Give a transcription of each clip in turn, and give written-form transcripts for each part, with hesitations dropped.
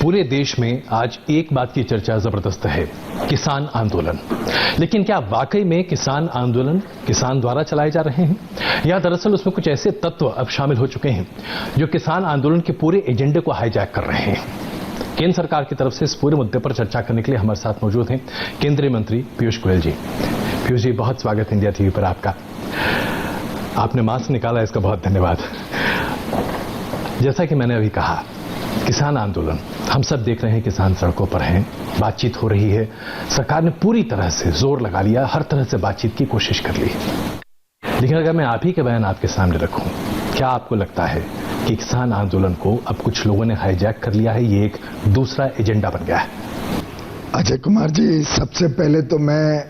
पूरे देश में आज एक बात की चर्चा जबरदस्त है, किसान आंदोलन। लेकिन क्या वाकई में किसान आंदोलन किसान द्वारा चलाए जा रहे हैं, या दरअसल उसमें कुछ ऐसे तत्व अब शामिल हो चुके हैं जो किसान आंदोलन के पूरे एजेंडे को हाईजैक कर रहे हैं? केंद्र सरकार की तरफ से इस पूरे मुद्दे पर चर्चा करने के लिए हमारे साथ मौजूद हैं केंद्रीय मंत्री पीयूष गोयल जी। पीयूष जी, बहुत स्वागत इंडिया टीवी पर आपका। आपने मास्क निकाला, इसका बहुत धन्यवाद। जैसा कि मैंने अभी कहा, किसान आंदोलन, हम सब देख रहे हैं, किसान सड़कों पर हैं, बातचीत हो रही है, सरकार ने पूरी तरह से जोर लगा लिया, हर तरह से बातचीत की कोशिश कर ली। लेकिन अगर मैं आप ही के बयान आपके सामने रखूं, क्या आपको लगता है कि किसान आंदोलन को अब कुछ लोगों ने हाईजैक कर लिया है, ये एक दूसरा एजेंडा बन गया है? अजय कुमार जी, सबसे पहले तो मैं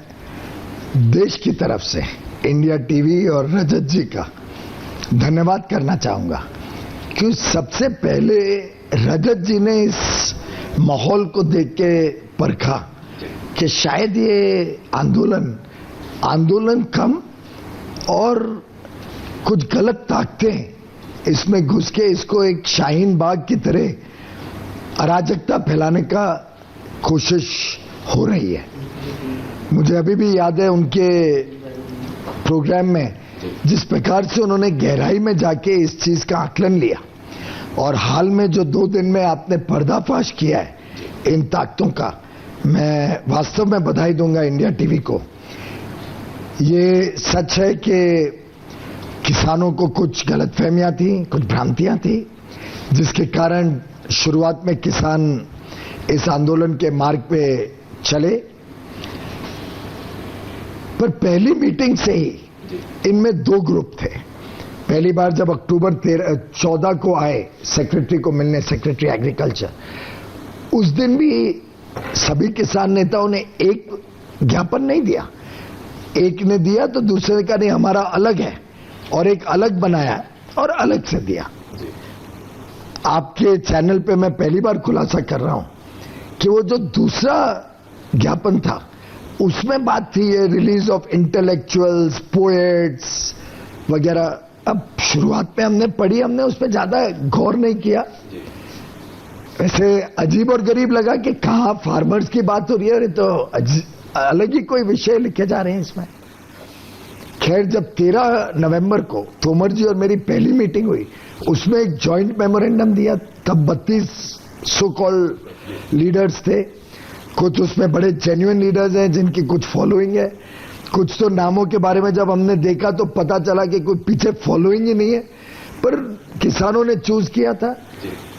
देश की तरफ से इंडिया टीवी और रजत जी का धन्यवाद करना चाहूंगा, क्योंकि सबसे पहले रजत जी ने इस माहौल को देख के परखा कि शायद ये आंदोलन कम और कुछ गलत ताकतें इसमें घुस के इसको एक शाहीन बाग की तरह अराजकता फैलाने का कोशिश हो रही है। मुझे अभी भी याद है उनके प्रोग्राम में जिस प्रकार से उन्होंने गहराई में जाके इस चीज का आकलन लिया, और हाल में जो 2 दिन में आपने पर्दाफाश किया है इन ताकतों का, मैं वास्तव में बधाई दूंगा इंडिया टीवी को। ये सच है कि किसानों को कुछ गलतफहमियां थी, कुछ भ्रांतियां थी, जिसके कारण शुरुआत में किसान इस आंदोलन के मार्ग पे चले, पर पहली मीटिंग से ही इनमें 2 ग्रुप थे। पहली बार जब अक्टूबर 14 को आए सेक्रेटरी को मिलने, सेक्रेटरी एग्रीकल्चर, उस दिन भी सभी किसान नेताओं ने एक ज्ञापन नहीं दिया। एक ने दिया तो दूसरे ने कहा नहीं हमारा अलग है, और एक अलग बनाया और अलग से दिया। आपके चैनल पे मैं पहली बार खुलासा कर रहा हूं कि वो जो दूसरा ज्ञापन था उसमें बात थी ये रिलीज ऑफ इंटेलेक्चुअल्स, पोएट्स वगैरह। अब शुरुआत में हमने पढ़ी, हमने उस पर ज्यादा गौर नहीं किया। ऐसे अजीब और गरीब लगा कि कहां फार्मर्स की बात हो रही है, तो अलग ही कोई विषय लिखे जा रहे हैं इसमें। खैर, जब 13 नवंबर को तोमर जी और मेरी पहली मीटिंग हुई, उसमें एक जॉइंट मेमोरेंडम दिया। तब 32 सो कॉल्ड लीडर्स थे। कुछ उसमें बड़े जेन्युइन लीडर्स हैं जिनकी कुछ फॉलोइंग है, कुछ तो नामों के बारे में जब हमने देखा तो पता चला कि कोई पीछे फॉलोइंग ही नहीं है, पर किसानों ने चूज किया था।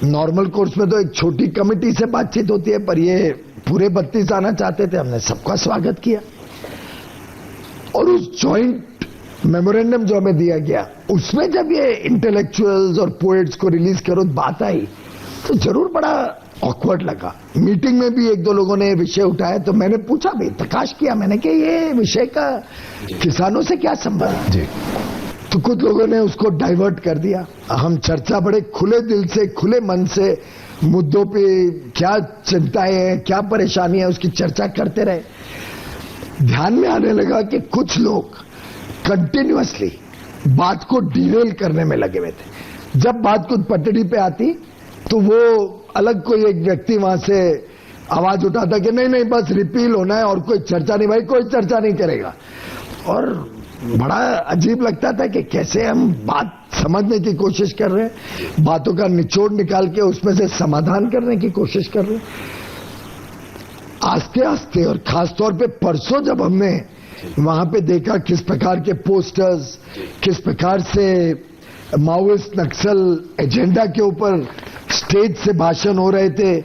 नॉर्मल कोर्स में तो एक छोटी कमेटी से बातचीत होती है, पर ये पूरे 32 आना चाहते थे, हमने सबका स्वागत किया। और उस जॉइंट मेमोरेंडम जो हमें दिया गया, उसमें जब ये इंटेलेक्चुअल्स और पोएट्स को रिलीज करो बात आई, तो जरूर बड़ा ऑकवर्ड लगा। मीटिंग में भी 1-2 लोगों ने विषय उठाया, तो मैंने पूछा, भाई प्रकाश किया मैंने कि ये विषय का किसानों से क्या संबंध है? तो कुछ लोगों ने उसको डाइवर्ट कर दिया। हम चर्चा बड़े खुले दिल से, खुले मन से मुद्दों पे क्या चिंताएं हैं, क्या परेशानी है, उसकी चर्चा करते रहे। ध्यान में आने लगा कि कुछ लोग कंटिन्यूअसली बात को डिरेल करने में लगे हुए थे। जब बात कुछ पटड़ी पे आती तो वो अलग कोई एक व्यक्ति वहां से आवाज उठाता कि नहीं नहीं बस रिपील होना है और कोई चर्चा नहीं, भाई कोई चर्चा नहीं करेगा। और बड़ा अजीब लगता था कि कैसे हम बात समझने की कोशिश कर रहे हैं, बातों का निचोड़ निकाल के उसमें से समाधान करने की कोशिश कर रहे हैं। आस्ते आस्ते, और खासतौर पे परसों जब हमने वहां पे देखा किस प्रकार के पोस्टर्स, किस प्रकार से माओइस्ट नक्सल एजेंडा के ऊपर स्टेज से भाषण हो रहे थे,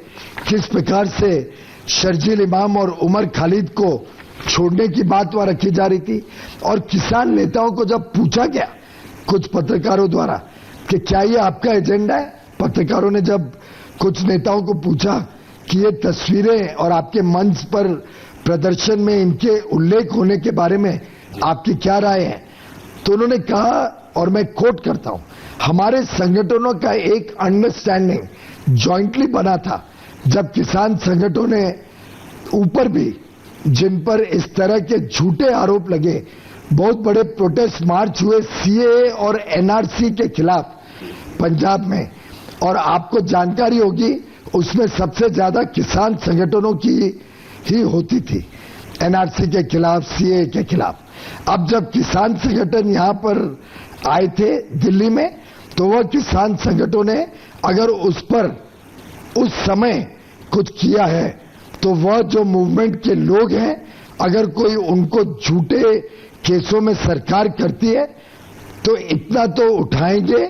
किस प्रकार से शर्जील इमाम और उमर खालिद को छोड़ने की बात वहां रखी जा रही थी, और किसान नेताओं को जब पूछा गया कुछ पत्रकारों द्वारा कि क्या ये आपका एजेंडा है, पत्रकारों ने जब कुछ नेताओं को पूछा कि ये तस्वीरें और आपके मंच पर प्रदर्शन में इनके उल्लेख होने के बारे में आपकी क्या राय है, तो उन्होंने कहा, और मैं कोट करता हूं, हमारे संगठनों का एक अंडरस्टैंडिंग जॉइंटली बना था जब किसान संगठनों ने ऊपर भी जिन पर इस तरह के झूठे आरोप लगे, बहुत बड़े प्रोटेस्ट मार्च हुए सीएए और एनआरसी के खिलाफ पंजाब में, और आपको जानकारी होगी उसमें सबसे ज्यादा किसान संगठनों की ही होती थी, एनआरसी के खिलाफ, सीए के खिलाफ। अब जब किसान संगठन यहां पर आए थे दिल्ली में, तो वह किसान संगठनों ने अगर उस पर उस समय कुछ किया है, तो वह जो मूवमेंट के लोग हैं, अगर कोई उनको झूठे केसों में सरकार करती है तो इतना तो उठाएंगे,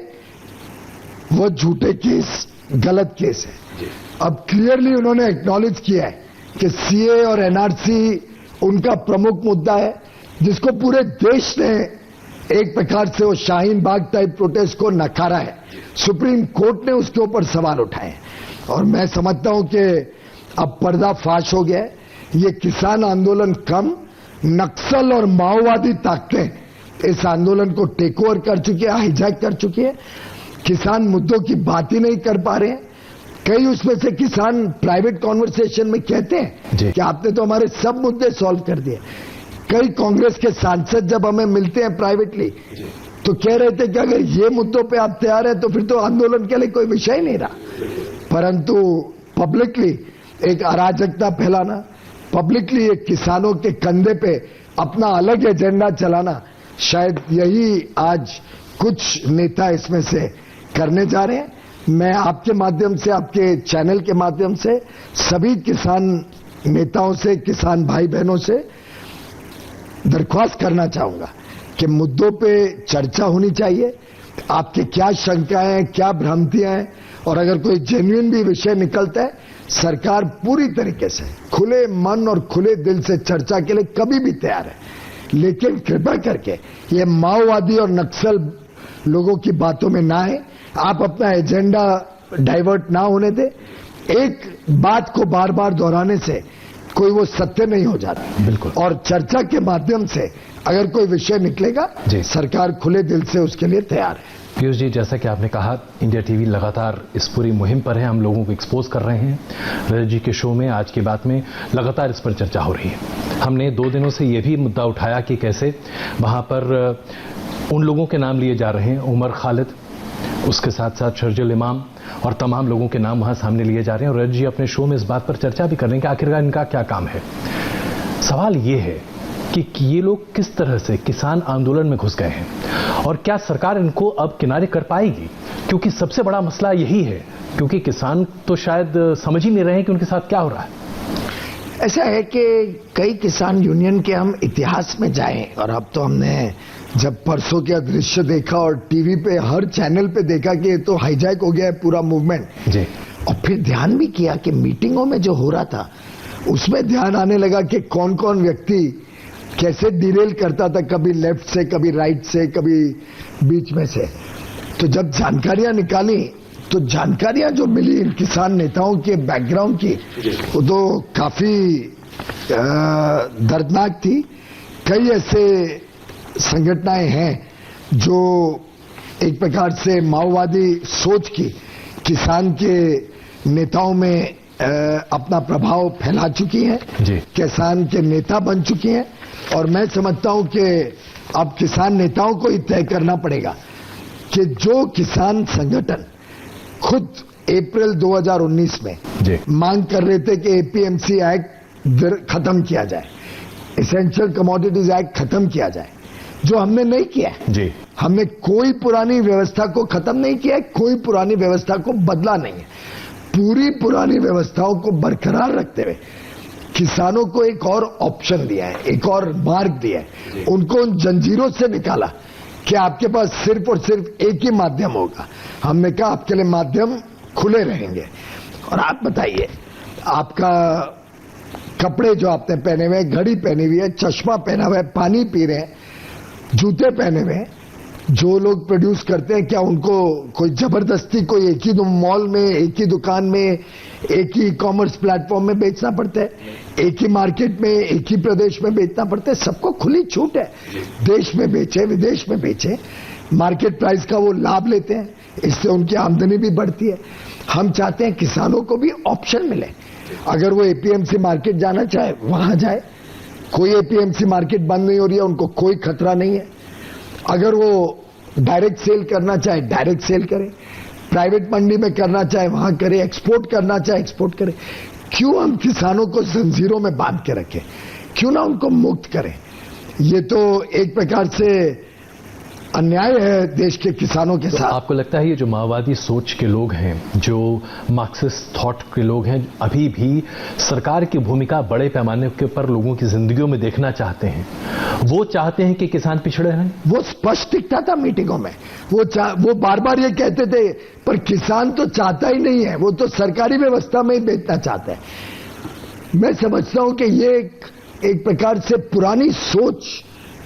वो झूठे केस गलत केस है। अब क्लियरली उन्होंने एक्नॉलेज किया है कि सीए और एनआरसी उनका प्रमुख मुद्दा है, जिसको पूरे देश ने एक प्रकार से वो शाहीन बाग टाइप प्रोटेस्ट को नकारा है। सुप्रीम कोर्ट ने उसके ऊपर सवाल उठाए और मैं समझता हूं कि अब पर्दाफाश हो गया है। ये किसान आंदोलन कम, नक्सल और माओवादी ताकतें इस आंदोलन को टेक ओवर कर चुकी है, हाईजैक कर चुकी है। किसान मुद्दों की बात ही नहीं कर पा रहे हैं। कई उसमें से किसान प्राइवेट कॉन्वर्सेशन में कहते हैं कि आपने तो हमारे सब मुद्दे सॉल्व कर दिए। कई कांग्रेस के सांसद जब हमें मिलते हैं प्राइवेटली, तो कह रहे थे कि अगर ये मुद्दों पे आप तैयार हैं तो फिर तो आंदोलन के लिए कोई विषय नहीं रहा। परंतु पब्लिकली एक अराजकता फैलाना, पब्लिकली एक किसानों के कंधे पे अपना अलग एजेंडा चलाना, शायद यही आज कुछ नेता इसमें से करने जा रहे हैं। मैं आपके माध्यम से, आपके चैनल के माध्यम से सभी किसान नेताओं से, किसान भाई बहनों से दरख्वास्त करना चाहूंगा कि मुद्दों पे चर्चा होनी चाहिए। आपकी क्या शंकाएं हैं, क्या भ्रांतियां हैं, और अगर कोई जेन्युइन भी विषय निकलता है, सरकार पूरी तरीके से खुले मन और खुले दिल से चर्चा के लिए कभी भी तैयार है। लेकिन कृपा करके ये माओवादी और नक्सल लोगों की बातों में ना आए। आप अपना एजेंडा डाइवर्ट ना होने दे। एक बात को बार बार दोहराने से कोई वो सत्य नहीं हो जाता। बिल्कुल। और चर्चा के माध्यम से अगर कोई विषय निकलेगा, सरकार खुले दिल से उसके लिए तैयार है। पीयूष जी, जैसा कि आपने कहा, इंडिया टीवी लगातार इस पूरी मुहिम पर है, हम लोगों को एक्सपोज कर रहे हैं। रजत जी के शो में, आज की बात में लगातार इस पर चर्चा हो रही है। हमने 2 दिनों से ये भी मुद्दा उठाया कि कैसे वहां पर उन लोगों के नाम लिए जा रहे हैं, उमर खालिद, उसके साथ साथ शर्जील इमाम और तमाम लोगों के नाम वहां सामने लिए जा रहे हैं। और रजत जी अपने शो में इस बात पर चर्चा भी कर रहे हैं कि आखिरकार इनका क्या काम है। सवाल ये है कि ये लोग किस तरह से किसान आंदोलन में घुस गए हैं और क्या सरकार इनको अब किनारे कर पाएगी, क्योंकि सबसे बड़ा मसला यही है, क्योंकि किसान तो शायद समझ ही नहीं रहे हैं कि उनके साथ क्या हो रहा है। ऐसा है कि कई किसान यूनियन के हम इतिहास में जाएं, और अब तो हमने जब परसों का दृश्य देखा और टीवी पे हर चैनल पे देखा कि ये तो हाईजैक हो गया है पूरा मूवमेंट जी, और फिर ध्यान भी किया कि मीटिंगों में जो हो रहा था उसमें ध्यान आने लगा कि कौन कौन व्यक्ति कैसे डिरेल करता था, कभी लेफ्ट से, कभी राइट से, कभी बीच में से। तो जब जानकारियां निकाली तो जानकारियां जो मिली इन किसान नेताओं के बैकग्राउंड की, वो तो काफी दर्दनाक थी। कई ऐसे संगठनाएं हैं जो एक प्रकार से माओवादी सोच की किसान के नेताओं में अपना प्रभाव फैला चुकी हैं, किसान के नेता बन चुकी हैं। और मैं समझता हूं कि अब किसान नेताओं को ही तय करना पड़ेगा कि जो किसान संगठन खुद अप्रैल 2019 में मांग कर रहे थे कि एपीएमसी एक्ट खत्म किया जाए, एसेंशियल कमोडिटीज एक्ट खत्म किया जाए, जो हमने नहीं किया है। हमने कोई पुरानी व्यवस्था को खत्म नहीं किया है, कोई पुरानी व्यवस्था को बदला नहीं है। पूरी पुरानी व्यवस्थाओं को बरकरार रखते हुए किसानों को एक और ऑप्शन दिया है, एक और मार्ग दिया है, उनको उन जंजीरों से निकाला कि आपके पास सिर्फ और सिर्फ एक ही माध्यम होगा। हमने कहा आपके लिए माध्यम खुले रहेंगे। और आप बताइए, आपका कपड़े जो आपने पहने हुए, घड़ी पहनी हुई है, चश्मा पहना हुआ है, पानी पी रहे हैं, जूते पहने हुए हैं, जो लोग प्रोड्यूस करते हैं, क्या उनको कोई जबरदस्ती कोई एक ही मॉल में, एक ही दुकान में, एक ही कॉमर्स प्लेटफॉर्म में बेचना पड़ता है? एक ही मार्केट में, एक ही प्रदेश में बेचना पड़ता है? सबको खुली छूट है, देश में बेचे, विदेश में बेचे, मार्केट प्राइस का वो लाभ लेते हैं, इससे उनकी आमदनी भी बढ़ती है। हम चाहते हैं किसानों को भी ऑप्शन मिले, अगर वो एपीएमसी मार्केट जाना चाहे वहां जाए, कोई एपीएमसी मार्केट बंद नहीं हो रही है, उनको कोई खतरा नहीं है। अगर वो डायरेक्ट सेल करना चाहे डायरेक्ट सेल करें, प्राइवेट मंडी में करना चाहे वहां करे, एक्सपोर्ट करना चाहे एक्सपोर्ट करे। क्यों हम किसानों को जंजीरों में बांध के रखें? क्यों ना उनको मुक्त करें? ये तो एक प्रकार से अन्याय है देश के किसानों के साथ। आपको लगता है ये जो माओवादी सोच के लोग हैं, जो मार्क्सिस्ट थॉट के लोग हैं, अभी भी सरकार की भूमिका बड़े पैमाने के ऊपर लोगों की जिंदगियों में देखना चाहते हैं? वो चाहते हैं कि किसान पिछड़े रहें? मैं स्पष्ट दिखता था मीटिंगों में, वो बार बार ये कहते थे, पर किसान तो चाहता ही नहीं है, वो तो सरकारी व्यवस्था में ही बेचना चाहता है। मैं समझता हूं कि ये एक प्रकार से पुरानी सोच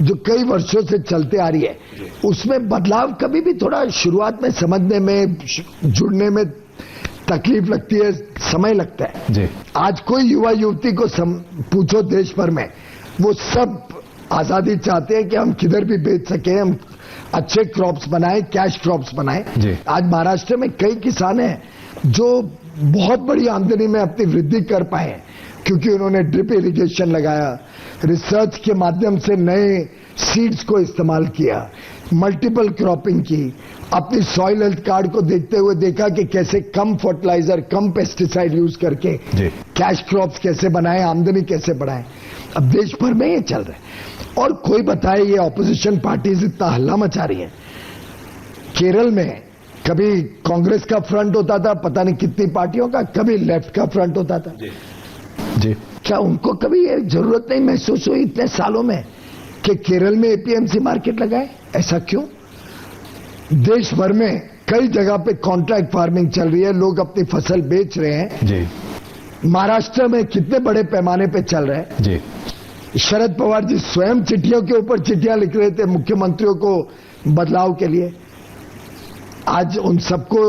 जो कई वर्षों से चलते आ रही है, उसमें बदलाव कभी भी थोड़ा शुरुआत में समझने में, जुड़ने में तकलीफ लगती है, समय लगता है जी। आज कोई युवा युवती को पूछो देश भर में, वो सब आजादी चाहते हैं कि हम किधर भी बेच सके, हम अच्छे क्रॉप्स बनाएं, कैश क्रॉप्स बनाएं। आज महाराष्ट्र में कई किसान हैं जो बहुत बड़ी आमदनी में अपनी वृद्धि कर पाए क्योंकि उन्होंने ड्रिप इरिगेशन लगाया, रिसर्च के माध्यम से नए सीड्स को इस्तेमाल किया, मल्टीपल क्रॉपिंग की, अपनी सॉइल हेल्थ कार्ड को देखते हुए देखा कि कैसे कम फर्टिलाइजर, कम पेस्टिसाइड यूज करके कैश क्रॉप्स कैसे बनाएं, आमदनी कैसे बढ़ाएं। अब देश भर में ये चल रहा है। और कोई बताए ये ऑपोजिशन पार्टीज इतना हल्ला मचा रही है। केरल में कभी कांग्रेस का फ्रंट होता था, पता नहीं कितनी पार्टियों का, कभी लेफ्ट का फ्रंट होता था। जी। क्या उनको कभी ये जरूरत नहीं महसूस हुई इतने सालों में कि केरल में एपीएमसी मार्केट लगाए? ऐसा क्यों? देश भर में कई जगह पे कॉन्ट्रैक्ट फार्मिंग चल रही है, लोग अपनी फसल बेच रहे हैं जी। महाराष्ट्र में कितने बड़े पैमाने पे चल रहे हैं जी। शरद पवार जी स्वयं चिट्ठियों के ऊपर चिट्ठियां लिख रहे थे मुख्यमंत्रियों को बदलाव के लिए। आज उन सबको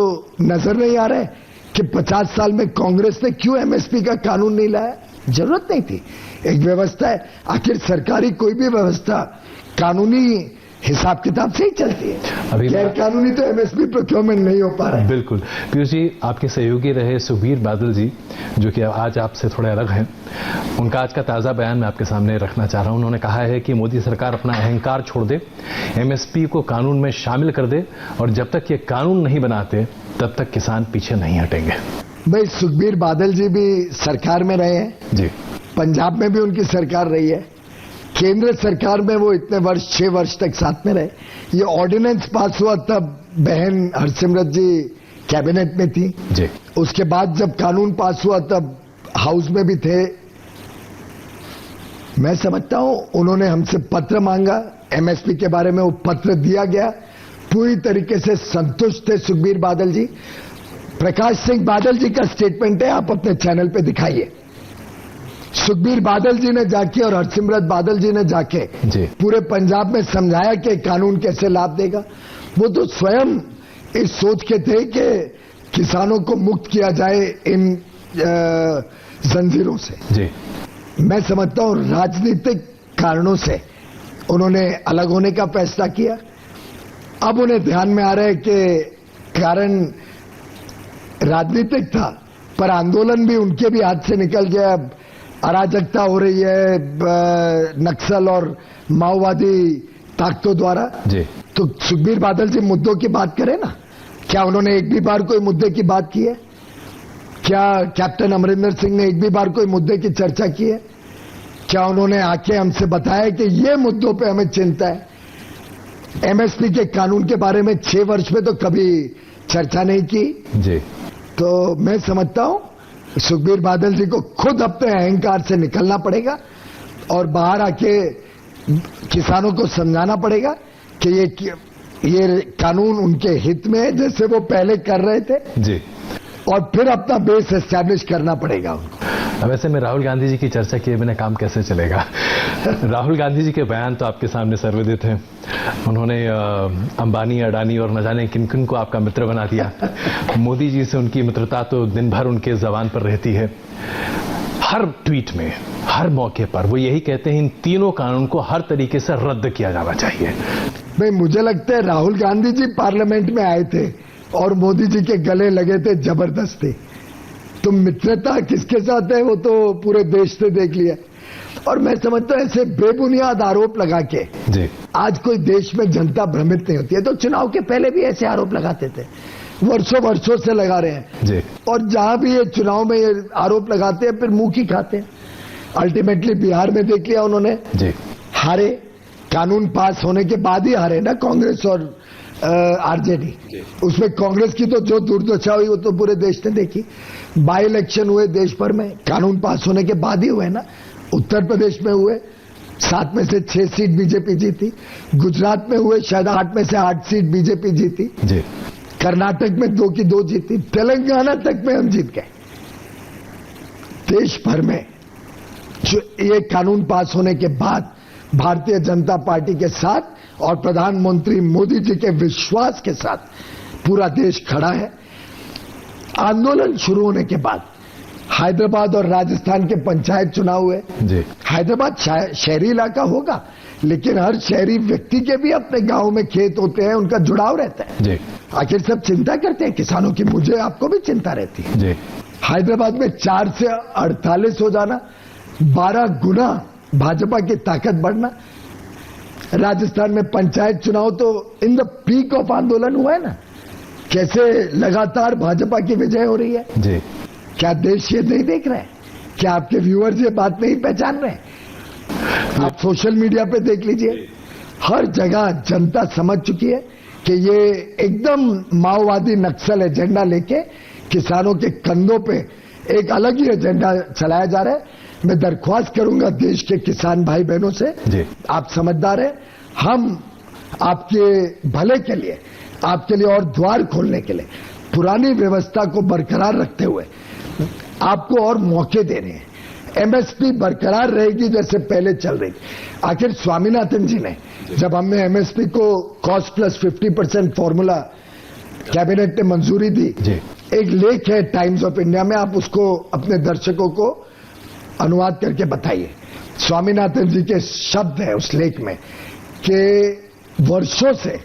नजर नहीं आ रहा है कि 50 साल में कांग्रेस ने क्यों एमएसपी का कानून नहीं लाया? जरूरत नहीं थी। एक व्यवस्था है, आखिर सरकारी कोई भी व्यवस्था कानूनी हिसाब किताब से ही चलती है। गैर कानूनी तो एमएसपी प्रोक्योरमेंट नहीं हो पा रहा है। बिल्कुल। पीयूष जी, आपके सहयोगी रहे सुखबीर बादल जी, जो कि आज आपसे थोड़े अलग हैं, उनका आज का ताजा बयान मैं आपके सामने रखना चाह रहा हूं। उन्होंने कहा है कि मोदी सरकार अपना अहंकार छोड़ दे, एमएसपी को कानून में शामिल कर दे, और जब तक ये कानून नहीं बनाते तब तक किसान पीछे नहीं हटेंगे। भाई, सुखबीर बादल जी भी सरकार में रहे हैं जी। पंजाब में भी उनकी सरकार रही है, केंद्र सरकार में वो इतने वर्ष 6 वर्ष तक साथ में रहे। ये ऑर्डिनेंस पास हुआ तब बहन हरसिमरत जी कैबिनेट में थी जी। उसके बाद जब कानून पास हुआ तब हाउस में भी थे। मैं समझता हूं उन्होंने हमसे पत्र मांगा, एमएसपी के बारे में वो पत्र दिया गया, पूरी तरीके से संतुष्ट थे सुखबीर बादल जी। प्रकाश सिंह बादल जी का स्टेटमेंट है, आप अपने चैनल पे दिखाइए। सुखबीर बादल जी ने जाके और हरसिमरत बादल जी ने जाके पूरे पंजाब में समझाया कि कानून कैसे लाभ देगा। वो तो स्वयं इस सोच के थे कि किसानों को मुक्त किया जाए इन जंजीरों से। जी। मैं समझता हूं राजनीतिक कारणों से उन्होंने अलग होने का फैसला किया। अब उन्हें ध्यान में आ रहा है कि कारण राजनीतिक था, पर आंदोलन भी उनके भी हाथ से निकल गया। अराजकता हो रही है नक्सल और माओवादी ताकतों द्वारा। जी। तो सुखबीर बादल जी मुद्दों की बात करें ना। क्या उन्होंने एक भी बार कोई मुद्दे की बात की है? क्या कैप्टन अमरिंदर सिंह ने एक भी बार कोई मुद्दे की चर्चा की है? क्या उन्होंने आके हमसे बताया कि ये मुद्दों पे हमें चिंता है? एमएसपी के कानून के बारे में 6 वर्ष में तो कभी चर्चा नहीं की। जी। तो मैं समझता हूं सुखबीर बादल जी को खुद अपने अहंकार से निकलना पड़ेगा और बाहर आके किसानों को समझाना पड़ेगा कि ये कानून उनके हित में है, जैसे वो पहले कर रहे थे। जी। और फिर अपना बेस एस्टैब्लिश करना पड़ेगा उनको। वैसे में राहुल गांधी जी की चर्चा किए बिना काम कैसे चलेगा? राहुल गांधी जी के बयान तो आपके सामने सर्वविदित हैं। उन्होंने अंबानी, अडानी और न जाने किन किन को आपका मित्र बना दिया। मोदी जी से उनकी मित्रता तो दिन भर उनके जबान पर रहती है। हर ट्वीट में, हर मौके पर वो यही कहते हैं इन तीनों कानून को हर तरीके से रद्द किया जाना चाहिए। भाई, मुझे लगता है राहुल गांधी जी पार्लियामेंट में आए थे और मोदी जी के गले लगे थे जबरदस्ती। तो मित्रता किसके साथ है वो तो पूरे देश से देख लिया। और मैं समझता हूं ऐसे बेबुनियाद आरोप लगा के जी आज कोई देश में जनता भ्रमित नहीं होती है। तो चुनाव के पहले भी ऐसे आरोप लगाते थे। वर्षों वर्षों से लगा रहे हैं जी। और जहां भी ये चुनाव में ये आरोप लगाते हैं फिर मुंह की खाते हैं। अल्टीमेटली बिहार में देख लिया उन्होंने, जी। हारे, कानून पास होने के बाद ही हारे ना कांग्रेस और आरजेडी। उसमें कांग्रेस की तो जो दुर्दशा हुई वो तो पूरे देश ने देखी। बाई इलेक्शन हुए देश भर में, कानून पास होने के बाद ही हुए ना। उत्तर प्रदेश में हुए, 7 में से 6 सीट बीजेपी जीती। गुजरात में हुए, शायद 8 में से 8 सीट बीजेपी जीती। जी। कर्नाटक में 2 की 2 जीती। तेलंगाना तक में हम जीत गए। देश भर में जो ये कानून पास होने के बाद भारतीय जनता पार्टी के साथ और प्रधानमंत्री मोदी जी के विश्वास के साथ पूरा देश खड़ा है। आंदोलन शुरू होने के बाद हैदराबाद और राजस्थान के पंचायत चुनाव हुए। जी। हैदराबाद शहरी इलाका होगा, लेकिन हर शहरी व्यक्ति के भी अपने गांव में खेत होते हैं, उनका जुड़ाव रहता है। जी। आखिर सब चिंता करते हैं किसानों की, मुझे आपको भी चिंता रहती है। जी। हैदराबाद में 4 से 48 हो जाना, 12 गुना भाजपा की ताकत बढ़ना। राजस्थान में पंचायत चुनाव तो इन द पीक ऑफ आंदोलन हुआ है ना, कैसे लगातार भाजपा की विजय हो रही है। जी। क्या देश ये नहीं देख रहे हैं? क्या आपके व्यूअर्स ये बात नहीं पहचान रहे हैं? आप सोशल मीडिया पे देख लीजिए, हर जगह जनता समझ चुकी है कि ये एकदम माओवादी नक्सल एजेंडा लेके किसानों के कंधों पे एक अलग ही एजेंडा चलाया जा रहा है। मैं दरख्वास्त करूंगा देश के किसान भाई बहनों से, जी। आप समझदार हैं, हम आपके भले के लिए, आपके लिए और द्वार खोलने के लिए पुरानी व्यवस्था को बरकरार रखते हुए आपको और मौके दे रहे हैं। एमएसपी बरकरार रहेगी जैसे पहले चल रही। आखिर स्वामीनाथन जी ने, जब हमने एमएसपी को कॉस्ट प्लस 50% फॉर्मूला कैबिनेट ने मंजूरी दी, एक लेख है टाइम्स ऑफ इंडिया में, आप उसको अपने दर्शकों को अनुवाद करके बताइए। स्वामीनाथन जी के शब्द है उस लेख में कि वर्षों से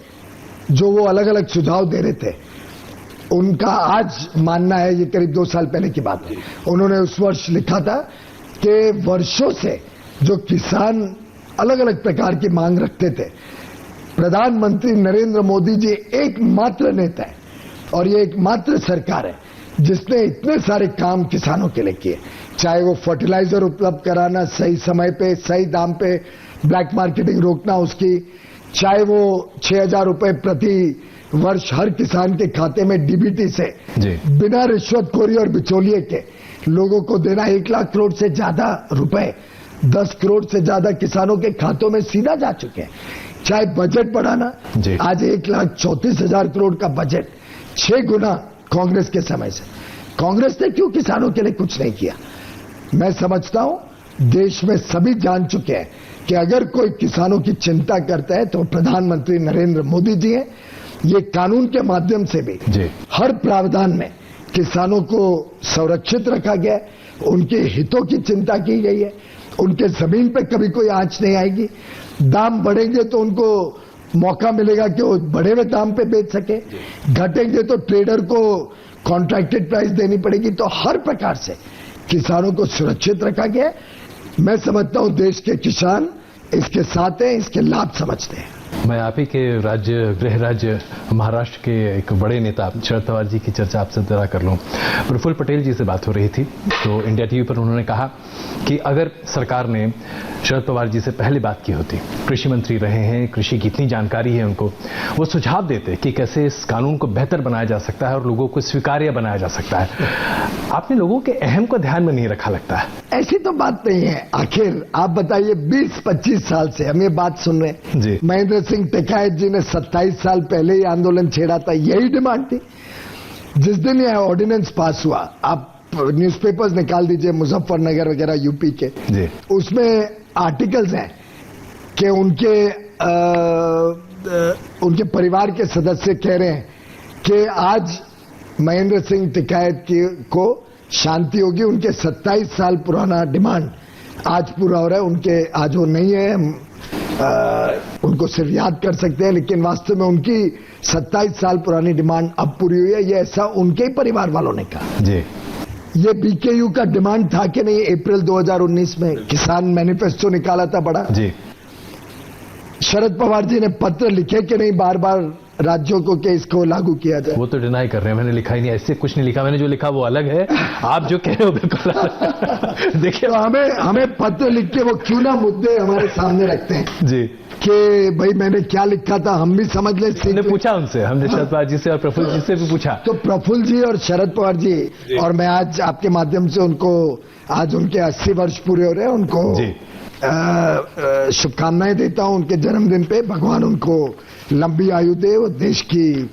जो वो अलग अलग सुझाव दे रहे थे, उनका आज मानना है, ये करीब 2 साल पहले की बात है, उन्होंने उस वर्ष लिखा था कि वर्षों से जो किसान अलग अलग प्रकार की मांग रखते थे, प्रधानमंत्री नरेंद्र मोदी जी एकमात्र नेता है और ये एकमात्र सरकार है जिसने इतने सारे काम किसानों के लिए किए। चाहे वो फर्टिलाइजर उपलब्ध कराना सही समय पे, सही दाम पे, ब्लैक मार्केटिंग रोकना उसकी, चाहे वो 6,000 रुपए प्रति वर्ष हर किसान के खाते में डीबीटी से बिना रिश्वतखोरी और बिचौलिए के लोगों को देना। 1 लाख करोड़ से ज्यादा रुपए 10 करोड़ से ज्यादा किसानों के खातों में सीधा जा चुके हैं। चाहे बजट बढ़ाना, आज 1,34,000 करोड़ का बजट, 6 गुना कांग्रेस के समय से। कांग्रेस ने क्यों किसानों के लिए कुछ नहीं किया? मैं समझता हूं देश में सभी जान चुके हैं कि अगर कोई किसानों की चिंता करता है तो प्रधानमंत्री नरेंद्र मोदी जी हैं। ये कानून के माध्यम से भी हर प्रावधान में किसानों को संरक्षित रखा गया है, उनके हितों की चिंता की गई है, उनके जमीन पे कभी कोई आंच नहीं आएगी। दाम बढ़ेंगे तो उनको मौका मिलेगा कि वो बढ़े हुए दाम पे बेच सके, घटेंगे तो ट्रेडर को कॉन्ट्रैक्टेड प्राइस देनी पड़ेगी। तो हर प्रकार से किसानों को सुरक्षित रखा गया है। मैं समझता हूं देश के किसान इसके साथ हैं, इसके लाभ समझते हैं। मैं आप ही के गृह राज्य महाराष्ट्र के एक बड़े नेता शरद पवार जी की चर्चा आपसे जरा कर लूं। प्रफुल्ल पटेल जी से बात हो रही थी तो इंडिया टीवी पर उन्होंने कहा कि अगर सरकार ने शरद पवार जी से पहले बात की होती, कृषि मंत्री रहे हैं, कृषि की इतनी जानकारी है उनको, वो सुझाव देते कि कैसे इस कानून को बेहतर बनाया जा सकता है और लोगों को स्वीकार्य बनाया जा सकता है। आपने लोगों के अहम को ध्यान में नहीं रखा लगता है। ऐसी तो बात नहीं है। आखिर आप बताइए, 20-25 साल से हम ये बात सुन रहे हैं। जी। महेंद्र सिंह टिकायत जी ने 27 साल पहले ही आंदोलन छेड़ा था, यही डिमांड थी। जिस दिन यह ऑर्डिनेंस पास हुआ, आप न्यूज़पेपर्स निकाल दीजिए मुजफ्फरनगर वगैरह यूपी के, उसमें आर्टिकल्स हैं कि उनके परिवार के सदस्य कह रहे हैं कि आज महेंद्र सिंह टिकायत को शांति होगी। उनके 27 साल पुराना डिमांड आज पूरा हो रहा है। उनके आज वो नहीं है, उनको सिर्फ याद कर सकते हैं, लेकिन वास्तव में उनकी 27 साल पुरानी डिमांड अब पूरी हुई है। ये ऐसा उनके ही परिवार वालों ने कहा। जी। ये बीकेयू का डिमांड था कि नहीं? अप्रैल 2019 में किसान मैनिफेस्टो निकाला था बड़ा। जी। शरद पवार जी ने पत्र लिखे कि नहीं बार बार राज्यों को कि इसको लागू किया जाए। वो तो डिनाई कर रहे हैं, मैंने लिखा ही नहीं, ऐसे कुछ नहीं लिखा, मैंने जो लिखा वो अलग है, आप जो कह रहे हो बिल्कुल अलग। देखिए तो हमें पत्र लिख के वो क्यों ना मुद्दे हमारे सामने रखते हैं जी कि भाई मैंने क्या लिखा था, हम भी समझ ले। हमने पूछा उनसे, हमने शरद पवार जी से और प्रफुल्ल जी से भी पूछा। तो प्रफुल्ल जी और शरद पवार जी, और मैं आज आपके माध्यम से उनको, आज उनके 80 वर्ष पूरे हो रहे हैं, उनको शुभकामनाएं देता हूं उनके जन्मदिन पे। भगवान उनको लंबी आयु दे, वो देश की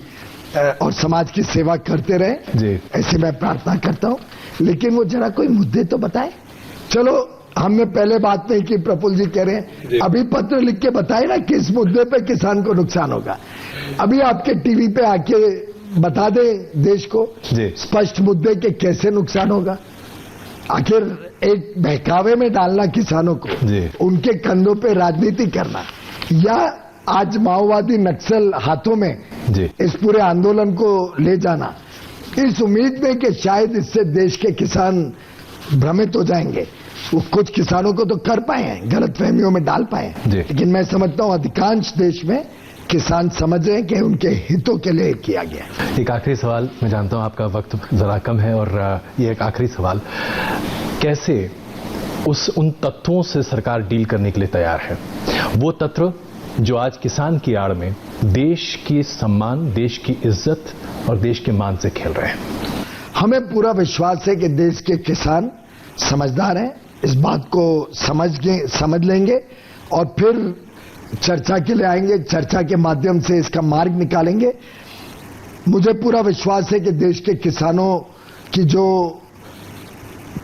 और समाज की सेवा करते रहे, ऐसे मैं प्रार्थना करता हूं। लेकिन वो जरा कोई मुद्दे तो बताए। चलो हमने पहले बात नहीं की, प्रफुल्ल जी कह रहे हैं अभी पत्र लिख के बताए ना किस मुद्दे पे किसान को नुकसान होगा। अभी आपके टीवी पे आके बता दे देश को स्पष्ट मुद्दे के कैसे नुकसान होगा। आखिर एक बहकावे में डालना किसानों को, उनके कंधों पे राजनीति करना, या आज माओवादी नक्सल हाथों में इस पूरे आंदोलन को ले जाना, इस उम्मीद में कि शायद इससे देश के किसान भ्रमित हो जाएंगे। वो कुछ किसानों को तो कर पाए हैं, गलतफहमियों में डाल पाए हैं, लेकिन मैं समझता हूं अधिकांश देश में किसान समझ रहे हैं कि उनके हितों के लिए किया गया। एक आखिरी सवाल, मैं जानता हूं आपका वक्त जरा कम है, और ये एक आखिरी सवाल, कैसे उन तत्वों से सरकार डील करने के लिए तैयार है, वो तत्व जो आज किसान की आड़ में देश की सम्मान, देश की इज्जत और देश के मान से खेल रहे हैं? हमें पूरा विश्वास है कि देश के किसान समझदार हैं, इस बात को समझ लेंगे और फिर चर्चा के लिए आएंगे, चर्चा के माध्यम से इसका मार्ग निकालेंगे। मुझे पूरा विश्वास है कि देश के किसानों की जो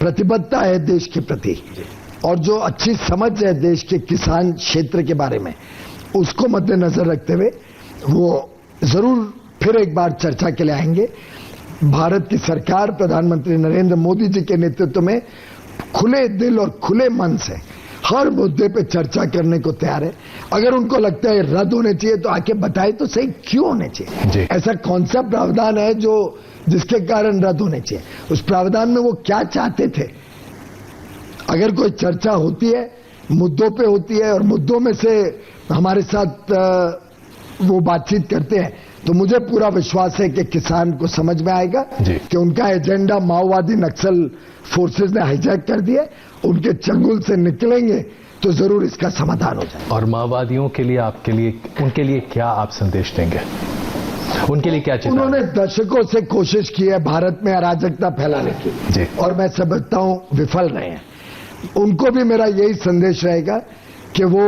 प्रतिबद्धता है देश के प्रति और जो अच्छी समझ है देश के किसान क्षेत्र के बारे में, उसको मद्देनजर रखते हुए वो जरूर फिर एक बार चर्चा के लिए आएंगे। भारत की सरकार प्रधानमंत्री नरेंद्र मोदी जी के नेतृत्व में खुले दिल और खुले मन से हर मुद्दे पे चर्चा करने को तैयार है। अगर उनको लगता है रद्द होने चाहिए तो आके बताए तो सही क्यों होने चाहिए, ऐसा कौन सा प्रावधान है जो जिसके कारण रद्द होने चाहिए, उस प्रावधान में वो क्या चाहते थे। अगर कोई चर्चा होती है, मुद्दों पे होती है और मुद्दों में से हमारे साथ वो बातचीत करते हैं, तो मुझे पूरा विश्वास है कि किसान को समझ में आएगा कि उनका एजेंडा माओवादी नक्सल फोर्सेस ने हाईजैक कर दिया, उनके चंगुल से निकलेंगे तो जरूर इसका समाधान हो जाए। और माओवादियों के लिए, आपके लिए, उनके लिए क्या आप संदेश देंगे, उनके लिए क्या चाहिए? उन्होंने दशकों से कोशिश की है भारत में अराजकता फैलाने की, और मैं समझता हूं विफल रहे हैं। उनको भी मेरा यही संदेश रहेगा कि वो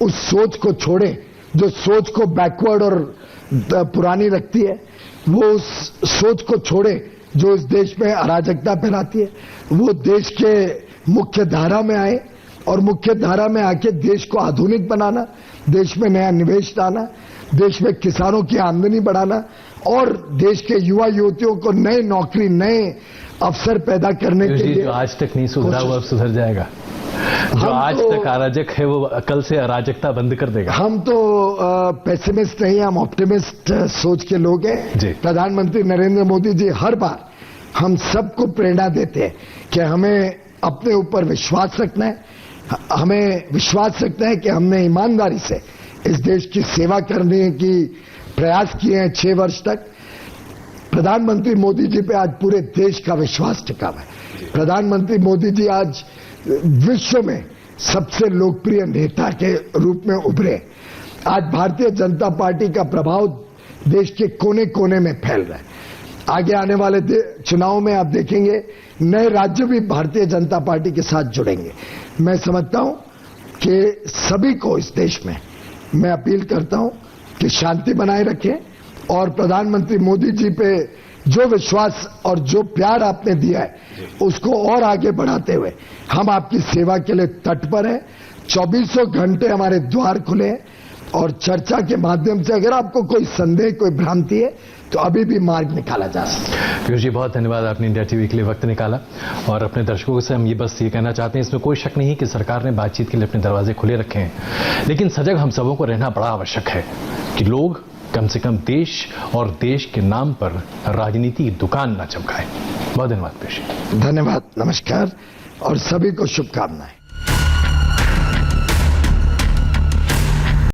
उस सोच को छोड़े जो सोच को बैकवर्ड और पुरानी रखती है, वो उस सोच को छोड़े जो इस देश में अराजकता फैलाती है। वो देश के मुख्य धारा में आए और मुख्य धारा में आके देश को आधुनिक बनाना, देश में नया निवेश लाना, देश में किसानों की आमदनी बढ़ाना और देश के युवा युवतियों को नए नौकरी, नए अवसर पैदा करने के लिए। जो आज तक नहीं सुधरा वो अब सुधर जाएगा, जो आज तक अराजक है वो कल से अराजकता बंद कर देगा। हम तो पेसिमिस्ट नहीं, हम ऑप्टिमिस्ट सोच के लोग हैं। प्रधानमंत्री नरेंद्र मोदी जी हर बार हम सबको प्रेरणा देते हैं कि हमें अपने ऊपर विश्वास रखना है, हमें विश्वास रखना है कि हमने ईमानदारी से इस देश की सेवा करने की प्रयास किए हैं 6 वर्ष तक। प्रधानमंत्री मोदी जी पे आज पूरे देश का विश्वास टिका हुआ है। प्रधानमंत्री मोदी जी आज विश्व में सबसे लोकप्रिय नेता के रूप में उभरे। आज भारतीय जनता पार्टी का प्रभाव देश के कोने कोने में फैल रहा है। आगे आने वाले चुनाव में आप देखेंगे नए राज्य भी भारतीय जनता पार्टी के साथ जुड़ेंगे। मैं समझता हूं कि सभी को इस देश में मैं अपील करता हूं कि शांति बनाए रखें और प्रधानमंत्री मोदी जी पे जो विश्वास और जो प्यार आपने दिया है उसको और आगे बढ़ाते हुए हम आपकी सेवा के लिए तत्पर हैं। 24 घंटे हमारे द्वार खुले हैं और चर्चा के माध्यम से अगर आपको कोई संदेह, कोई भ्रांति है तो अभी भी मार्ग निकाला जा सकता है। पीयूष जी, बहुत धन्यवाद, आपने इंडिया टीवी के लिए वक्त निकाला। और अपने दर्शकों से हम ये बस ये कहना चाहते हैं, इसमें कोई शक नहीं कि सरकार ने बातचीत के लिए अपने दरवाजे खुले रखे हैं, लेकिन सजग हम सबों को रहना बड़ा आवश्यक है कि लोग कम से कम देश और देश के नाम पर राजनीति की दुकान न चमकाएं। बहुत धन्यवाद पीयूष। धन्यवाद, नमस्कार और सभी को शुभकामनाएं।